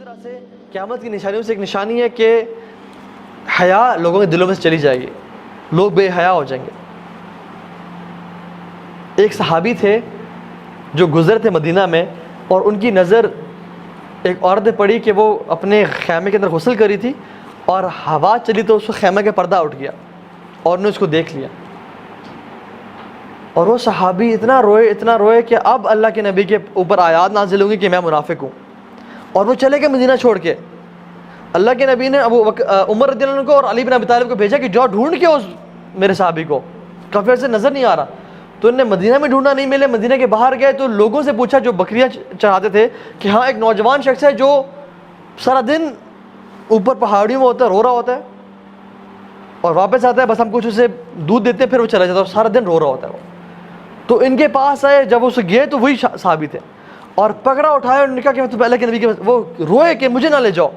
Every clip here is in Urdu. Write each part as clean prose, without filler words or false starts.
طرح سے قیامت کی نشانیوں سے ایک نشانی ہے کہ حیا لوگوں کے دلوں میں سے چلی جائے گی، لوگ بے حیا ہو جائیں گے۔ ایک صحابی تھے جو گزر تھے مدینہ میں، اور ان کی نظر ایک عورت پہ پڑی کہ وہ اپنے خیمے کے اندر غسل کری تھی، اور ہوا چلی تو اس کو خیمے کا پردہ اٹھ گیا اور نے اس کو دیکھ لیا، اور وہ صحابی اتنا روئے کہ اب اللہ کے نبی کے اوپر آیات نازل ہوں گی کہ میں منافق ہوں، اور وہ چلے گئے مدینہ چھوڑ کے۔ اللہ کے نبی نے عمر رضی اللہ عنہ کو اور علی بن ابی طالب کو بھیجا کہ جاؤ ڈھونڈ کے اس میرے صحابی کو، کافی عرصے سے نظر نہیں آ رہا۔ تو انہوں نے مدینہ میں ڈھونڈا، نہیں ملے، مدینہ کے باہر گئے تو لوگوں سے پوچھا جو بکریاں چراتے تھے کہ ہاں ایک نوجوان شخص ہے جو سارا دن اوپر پہاڑیوں میں ہوتا ہے، رو رہا ہوتا ہے، اور واپس آتا ہے، بس ہم کچھ اسے دودھ دیتے ہیں پھر وہ چلا جاتا ہے، اور سارا دن رو رہا ہوتا ہے وہ۔ تو ان کے پاس آئے، جب وہ گئے تو وہی صحابی تھے، اور پکڑا اٹھایا اور کہا کہ میں تو اللہ کے نبی کے، وہ روئے کہ مجھے نہ لے جاؤ،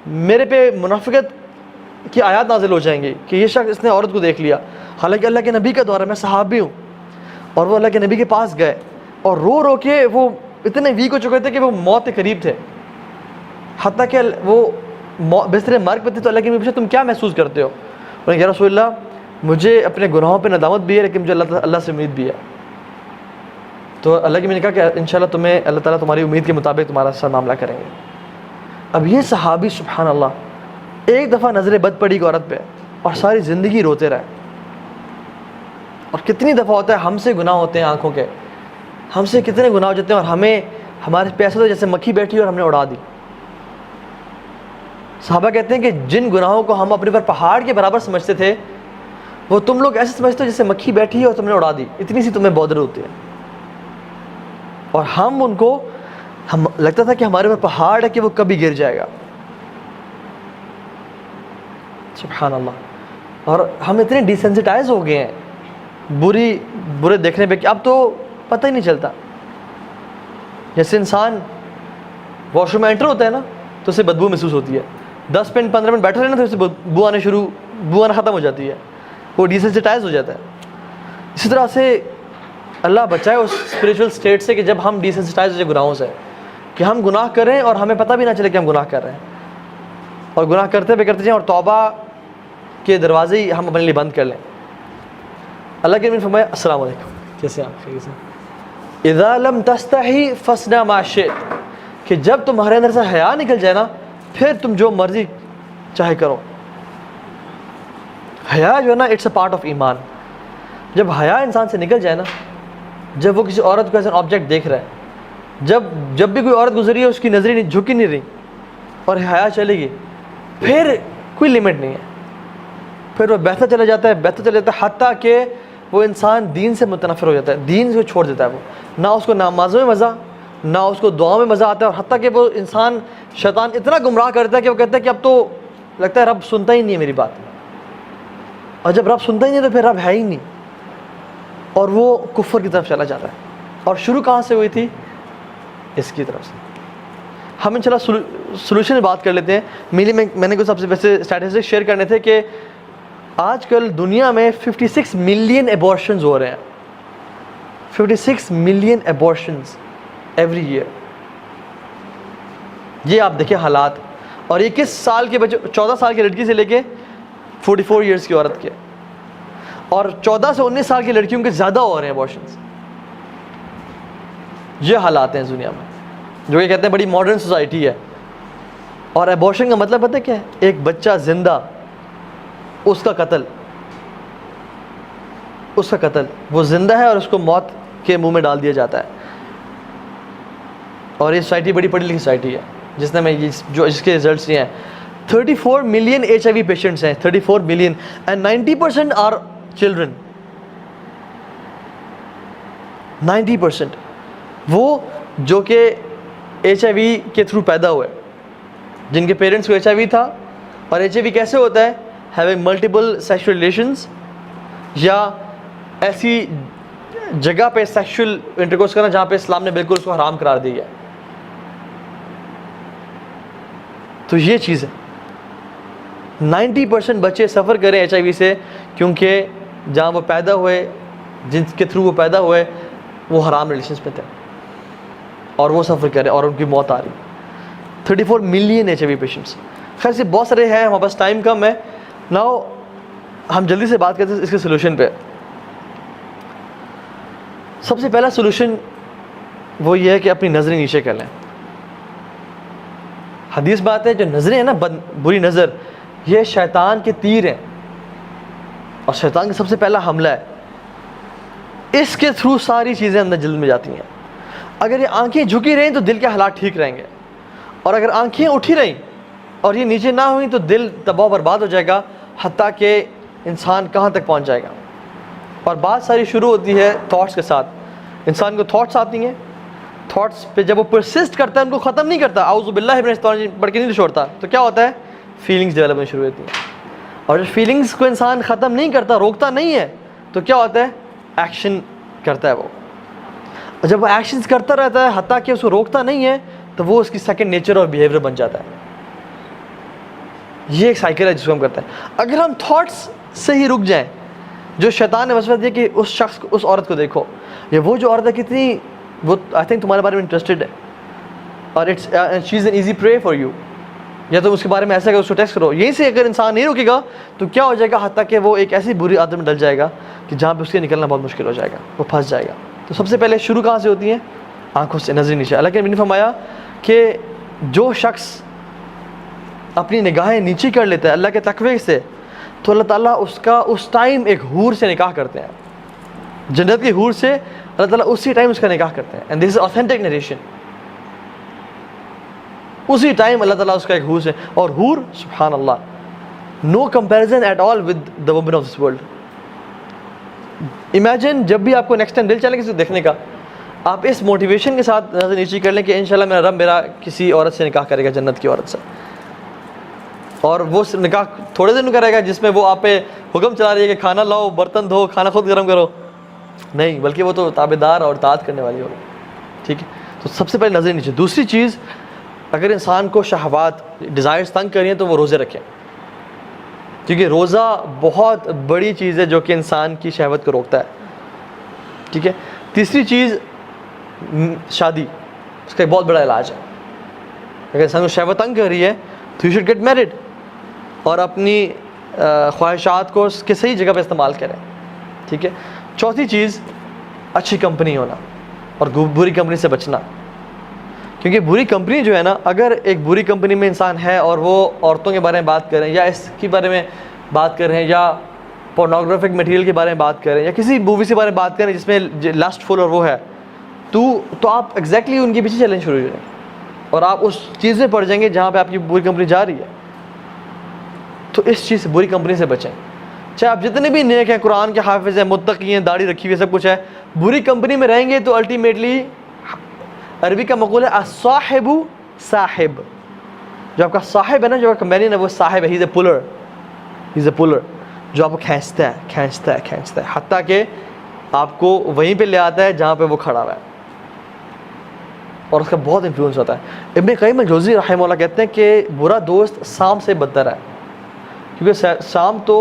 میرے پہ منافقت کی آیات نازل ہو جائیں گی کہ یہ شخص اس نے عورت کو دیکھ لیا، حالانکہ اللہ کے نبی کا دور ہے، میں صحابی ہوں۔ اور وہ اللہ کے نبی کے پاس گئے اور رو کے وہ اتنے ویک ہو چکے تھے کہ وہ موت کے قریب تھے، حتیٰ کہ وہ بستر مرگ پہ تھے۔ تو اللہ کے نبی پوچھا تم کیا محسوس کرتے ہو؟ انہوں نے کہا یا رسول اللہ مجھے اپنے گناہوں پہ ندامت بھی ہے، لیکن مجھے اللہ سے امید بھی ہے۔ تو اللہ کے نبی نے کہا کہ انشاءاللہ تمہیں اللہ تعالیٰ تمہاری امید کے مطابق تمہارا ساتھ معاملہ کریں گے۔ اب یہ صحابی سبحان اللہ ایک دفعہ نظر بد پڑی کی عورت پہ اور ساری زندگی روتے رہے۔ اور کتنی دفعہ ہوتا ہے ہم سے گناہ ہوتے ہیں آنکھوں کے، ہم سے کتنے گناہ ہو جاتے ہیں، اور ہمیں ہمارے پیسے تو جیسے مکھی بیٹھی اور ہم نے اڑا دی۔ صحابہ کہتے ہیں کہ جن گناہوں کو ہم اپنے پر پہاڑ کے برابر سمجھتے تھے وہ تم لوگ ایسے سمجھتے ہو جیسے مکھی بیٹھی ہے اور تم نے اڑا دی، اتنی سی تمہیں بودر ہوتی ہے۔ اور ہم ان کو لگتا تھا کہ ہمارے پر پہاڑ ہے کہ وہ کبھی گر جائے گا۔ سبحان اللہ۔ اور ہم اتنے ڈیسینسٹائز ہو گئے ہیں برے دیکھنے پہ کہ اب تو پتہ ہی نہیں چلتا۔ جیسے انسان واش روم میں انٹر ہوتا ہے نا تو اسے بدبو محسوس ہوتی ہے، 10 منٹ 15 منٹ بیٹھا رہے نا تو اسے بو آنا ختم ہو جاتی ہے، وہ ڈیسینسٹائز ہو جاتا ہے۔ اسی طرح سے اللہ بچائے اس اسپریچول اسٹیٹ سے کہ جب ہم ڈیسینسٹائز ہو جائے گناہوں سے، کہ ہم گناہ کریں اور ہمیں پتہ بھی نہ چلے کہ ہم گناہ کر رہے ہیں، اور گناہ کرتے جائیں اور توبہ کے دروازے ہی ہم اپنے لیے بند کر لیں۔ اللہ کے نبی نے فرمایا السلام علیکم، کیسے آپ؟ خیریت سے؟ اذا لم تستحی فاصنع ما شئت، کہ جب تمہارے اندر سے حیا نکل جائے نا پھر تم جو مرضی چاہے کرو۔ حیا جو ہے نا اٹس اے پارٹ آف ایمان۔ جب حیا انسان سے نکل جائے نا، جب وہ کسی عورت کو ایز این آبجیکٹ دیکھ رہا ہے، جب بھی کوئی عورت گزری ہے اس کی نظریں جھک ہی نہیں رہی اور حیا چلے گی، پھر کوئی لمٹ نہیں ہے، پھر وہ بہتا چلا جاتا ہے حتیٰ کہ وہ انسان دین سے متنفر ہو جاتا ہے، دین سے چھوڑ دیتا ہے، وہ نہ اس کو نمازوں میں مزہ، نہ اس کو دعاؤں میں مزہ آتا ہے، اور حتیٰ کہ وہ انسان شیطان اتنا گمراہ کرتا ہے کہ وہ کہتا ہے کہ اب تو لگتا ہے رب سنتا ہی نہیں ہے میری بات، اور جب رب سنتا ہی نہیں تو پھر رب ہے ہی نہیں، اور وہ کفر کی طرف چلا جاتا ہے۔ اور شروع کہاں سے ہوئی تھی؟ اس کی طرف سے۔ ہم انشاءاللہ سولوشن بات کر لیتے ہیں۔ میں نے کچھ سب سے ویسے اسٹیٹسٹکس شیئر کرنے تھے کہ آج کل دنیا میں 56 ملین ایبورشنز ہو رہے ہیں، 56 ملین ایبورشنز ایوری ایئر۔ یہ آپ دیکھیں حالات، اور 21 سال کے بچے، 14 سال کی لڑکی سے لے کے 44 ایئرس کی عورت کے، اور 14 سے 19 سال کی لڑکیوں کے زیادہ ہو رہے ہیں ایبورشنز۔ یہ حالات ہیں اس دنیا میں، جو کہ کہتے ہیں بڑی ماڈرن سوسائٹی ہے۔ اور ایبورشن کا مطلب پتہ کیا ہے؟ ایک بچہ زندہ، اس کا قتل، وہ زندہ ہے اور اس کو موت کے منہ میں ڈال دیا جاتا ہے۔ اور یہ سوسائٹی بڑی پڑھی لکھی سوسائٹی ہے جس نے جس کے رزلٹس یہ ہیں۔ 34 ملین HIV پیشنٹس ہیں، 34 ملین، اینڈ 90% آر چلڈرن۔ 90% وہ جو کہ HIV کے تھرو پیدا ہوئے، جن کے پیرنٹس کو HIV تھا۔ اور HIV کیسے ہوتا ہے؟ ہیونگ ملٹیپل سیکشل ریلیشنز، یا ایسی جگہ پہ سیکشل انٹرکورس کرنا جہاں پہ اسلام نے بالکل اس کو حرام قرار دیا ہے۔ تو یہ چیز ہے، 90% بچے سفر کریں HIV سے، کیونکہ جہاں وہ پیدا ہوئے، جن کے تھرو وہ پیدا ہوئے، وہ حرام ریلیشنز پہ تھے، اور وہ سفر کرے اور ان کی موت آ رہی۔ 34 ملین HIV پیشنٹس. خیر سے بہت سارے ہیں, ہمارے پاس ٹائم کم ہے. ناؤ ہم جلدی سے بات کرتے ہیں اس کے سلوشن پہ. سب سے پہلا سلوشن وہ یہ ہے کہ اپنی نظریں نیچے کر لیں. حدیث بات ہے جو نظریں ہیں نا, بری نظر, یہ شیطان کے تیر ہیں اور شیطان کا سب سے پہلا حملہ ہے. اس کے تھرو ساری چیزیں اندر جلد میں جاتی ہیں. اگر یہ آنکھیں جھکی رہیں تو دل کے حالات ٹھیک رہیں گے, اور اگر آنکھیں اٹھی رہیں اور یہ نیچے نہ ہوئیں تو دل تباہ برباد ہو جائے گا, حتیٰ کہ انسان کہاں تک پہنچ جائے گا. اور بات ساری شروع ہوتی ہے تھاٹس کے ساتھ. انسان کو تھاٹس آتی ہیں, تھاٹس پہ جب وہ پرسسٹ کرتا ہے ان کو ختم نہیں کرتا, اعوذ باللہ من الشیطان الرجیم پڑھ کے نہیں چھوڑتا, تو کیا ہوتا ہے, فیلنگز ڈیولپ ہونا شروع ہوتی ہیں. اور جب فیلنگز کو انسان ختم نہیں کرتا, روکتا نہیں ہے, تو کیا ہوتا ہے, ایکشن کرتا ہے وہ. اور جب وہ ایکشنز کرتا رہتا ہے حتیٰ کہ اس کو روکتا نہیں ہے, تو وہ اس کی سیکنڈ نیچر اور بیہیویئر بن جاتا ہے. یہ ایک سائیکل ہے جس کو ہم کرتے ہیں. اگر ہم تھاٹس سے ہی رک جائیں, جو شیطان نے وسوسہ دیا کہ اس شخص کو, اس عورت کو دیکھو, یہ وہ جو عورت ہے کتنی, وہ آئی تھنک تمہارے بارے میں انٹرسٹڈ ہے, اور she is an easy prey for you, یا تم اس کے بارے میں ایسا کہ اس کو ٹیکسٹ کرو. یہیں سے اگر انسان نہیں رکے گا تو کیا ہو جائے گا, حتیٰ کہ وہ ایک ایسی بری عادت میں ڈل جائے گا کہ جہاں پہ اس کے نکلنا بہت مشکل ہو جائے گا, وہ پھنس جائے گا. تو سب سے پہلے شروع کہاں سے ہوتی ہیں, آنکھوں سے, نظر نیچے. اللہ کے نبی نے فرمایا کہ جو شخص اپنی نگاہیں نیچے کر لیتا ہے اللہ کے تقوی سے, تو اللہ تعالیٰ اس کا اس ٹائم ایک حور سے نکاح کرتے ہیں. جنت کی حور سے اللہ تعالیٰ اسی ٹائم اس کا نکاح کرتے ہیں. And this is authentic narration. اسی ٹائم اللہ تعالیٰ اس کا ایک حور سے, اور حور سبحان اللہ, no comparison at all with the woman of this world. Imagine جب بھی آپ کو نیکسٹ ٹائم دل چلے کسی کو دیکھنے کا, آپ اس موٹیویشن کے ساتھ نظر نیچے کر لیں کہ انشاءاللہ میرا رب میرا کسی عورت سے نکاح کرے گا, جنت کی عورت سے. اور وہ نکاح تھوڑے دن کرے گا جس میں وہ آپ پہ حکم چلا رہی ہے کہ کھانا لاؤ, برتن دھو, کھانا خود گرم کرو, نہیں, بلکہ وہ تو تابعدار اور اطاعت کرنے والی ہوگی. ٹھیک ہے, تو سب سے پہلے نظر نیچے. دوسری چیز, اگر انسان کو شہوات, ڈیزائرز تنگ کر رہی ہیں تو وہ روزے رکھیں, کیونکہ روزہ بہت بڑی چیز ہے جو کہ انسان کی شہوت کو روکتا ہے. ٹھیک ہے. تیسری چیز, شادی, اس کا ایک بہت بڑا علاج ہے. اگر انسان کو شہوت تنگ کر رہی ہے تو یو شوڈ گیٹ میرڈ, اور اپنی خواہشات کو اس کے صحیح جگہ پہ استعمال کریں. ٹھیک ہے. چوتھی چیز, اچھی کمپنی ہونا اور بری کمپنی سے بچنا. کیونکہ بری کمپنی جو ہے نا, اگر ایک بری کمپنی میں انسان ہے اور وہ عورتوں کے بارے میں بات کریں, یا اس کے بارے میں بات کر رہے ہیں, یا پورنوگرافک مٹیریل کے بارے میں بات کریں, یا کسی مووی کے بارے میں بات کریں جس میں لسٹ فل اور وہ ہے, تو آپ ایگزیکٹلی ان کے پیچھے چلنے شروع ہو جائیں گے, اور آپ اس چیز میں پڑ جائیں گے جہاں پہ آپ کی بری کمپنی جا رہی ہے. تو اس چیز سے, بری کمپنی سے بچیں. چاہے آپ جتنے بھی نیک ہیں, قرآن کے حافظ ہیں, متقی ہیں, داڑھی رکھی ہوئی ہے, سب کچھ ہے, بری کمپنی میں رہیں گے تو الٹیمیٹلی, عربی کا مقول ہے الصاحب صاحب, جو آپ کا صاحب ہے نا, جو آپ کا کمپینین ہے, وہ صاحب ہے, ہی از اے پولر, جو آپ کو کھینچتا ہے, حتیٰ کہ آپ کو وہیں پہ لے آتا ہے جہاں پہ وہ کھڑا ہوا ہے, اور اس کا بہت انفلوئنس ہوتا ہے. ابن قیم الجوزی رحمہ اللہ کہتے ہیں کہ برا دوست سام سے بدتر ہے, کیونکہ سام تو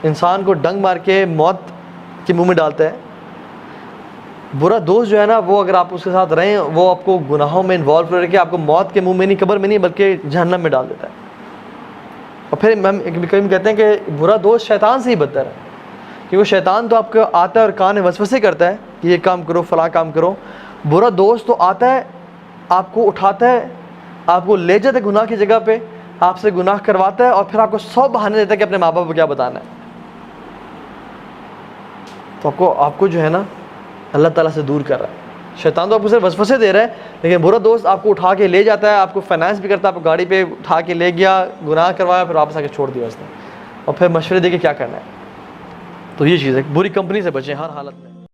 انسان کو ڈنگ مار کے موت کے منہ میں ڈالتا ہے. برا دوست جو ہے نا, وہ اگر آپ اس کے ساتھ رہیں, وہ آپ کو گناہوں میں انوالو کر کے آپ کو موت کے منہ میں نہیں, قبر میں نہیں, بلکہ جہنم میں ڈال دیتا ہے. اور پھر ابن قیم کہتے ہیں کہ برا دوست شیطان سے ہی بدتر ہے, کیونکہ شیطان تو آپ کو آتا ہے اور کان میں وسوسے کرتا ہے کہ یہ کام کرو, فلاں کام کرو. برا دوست تو آتا ہے, آپ کو اٹھاتا ہے, آپ کو لے جاتا ہے گناہ کی جگہ پہ, آپ سے گناہ کرواتا ہے, اور پھر آپ کو 100 بہانے دیتا ہے کہ اپنے ماں باپ کو کیا بتانا ہے. تو آپ کو جو ہے نا اللہ تعالیٰ سے دور کر رہا ہے. شیطان تو آپ کو صرف وسوسے دے رہا ہے, لیکن برا دوست آپ کو اٹھا کے لے جاتا ہے, آپ کو فائنانس بھی کرتا ہے, آپ کو گاڑی پہ اٹھا کے لے گیا, گناہ کروایا, پھر واپس آ کے چھوڑ دیا اس نے, اور پھر مشورے دے کے کیا کرنا ہے. تو یہ چیز ہے, بری کمپنی سے بچیں ہر حالت میں.